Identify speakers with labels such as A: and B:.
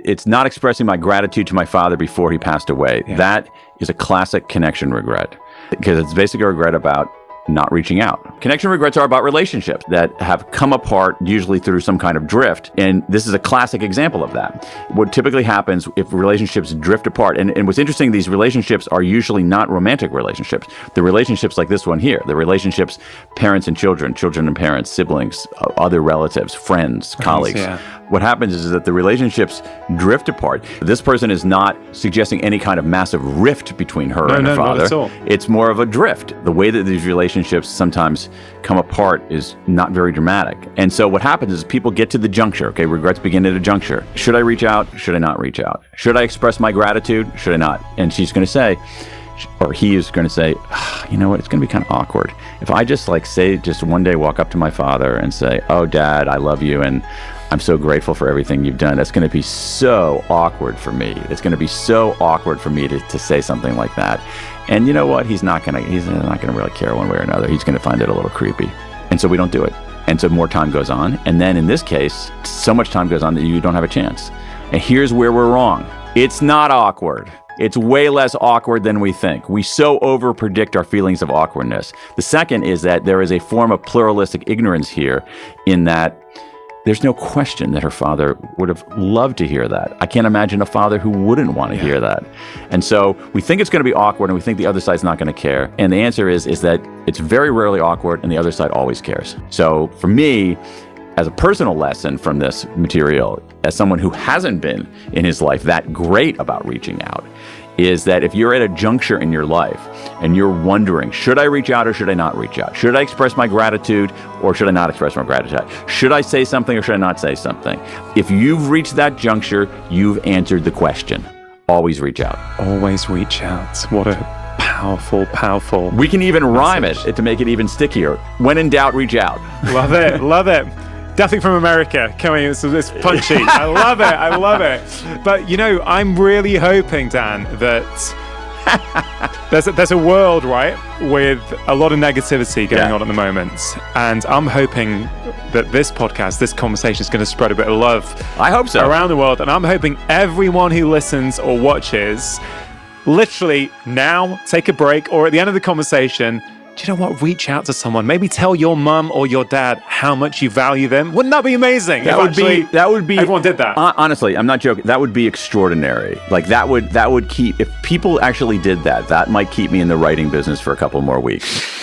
A: it's not expressing my gratitude to my father before he passed away. Yeah. That is a classic connection regret, because it's basically a regret about not reaching out. Connection regrets are about relationships that have come apart, usually through some kind of drift. And this is a classic example of that. What typically happens if relationships drift apart, and what's interesting, these relationships are usually not romantic relationships. The relationships like this one here, the relationships, parents and children, children and parents, siblings, other relatives, friends, colleagues. Yeah. What happens is that the relationships drift apart. This person is not suggesting any kind of massive rift between her and her father.
B: Not at all.
A: It's more of a drift. The way that these relationships sometimes come apart is not very dramatic. And so what happens is people get to the juncture. Okay, regrets begin at a juncture. Should I reach out? Should I not reach out? Should I express my gratitude? Should I not? And she's going to say, or he is going to say, you know what, it's going to be kind of awkward. If I just just one day walk up to my father and say, oh, Dad, I love you, and I'm so grateful for everything you've done. That's going to be so awkward for me. It's going to be so awkward for me to say something like that. And you know what? He's not going to really care one way or another. He's going to find it a little creepy. And so we don't do it. And so more time goes on. And then in this case, so much time goes on that you don't have a chance. And here's where we're wrong. It's not awkward. It's way less awkward than we think. We so over-predict our feelings of awkwardness. The second is that there is a form of pluralistic ignorance here, in that there's no question that her father would have loved to hear that. I can't imagine a father who wouldn't want to hear that. And so we think it's going to be awkward, and we think the other side's not going to care. And the answer is that it's very rarely awkward, and the other side always cares. So for me, as a personal lesson from this material, as someone who hasn't been in his life that great about reaching out, is that if you're at a juncture in your life and you're wondering, should I reach out or should I not reach out? Should I express my gratitude or should I not express my gratitude? Should I say something or should I not say something? If you've reached that juncture, you've answered the question. Always reach out.
B: Always reach out. What a powerful.
A: We can even rhyme it to make it even stickier. When in doubt, reach out.
B: Love it. Love it. Definitely from America, coming in, so it's punchy. I love it. But you know, I'm really hoping, Dan, that there's a world, right, with a lot of negativity going on at the moment, and I'm hoping that this podcast, this conversation, is going to spread a bit of love.
A: I hope so.
B: Around the world, and I'm hoping everyone who listens or watches, literally now, take a break, or at the end of the conversation, do you know what? Reach out to someone. Maybe tell your mum or your dad how much you value them. Wouldn't that be amazing?
A: That would be.
B: Everyone did that.
A: Honestly, I'm not joking. That would be extraordinary. Like that would keep. If people actually did that, that might keep me in the writing business for a couple more weeks.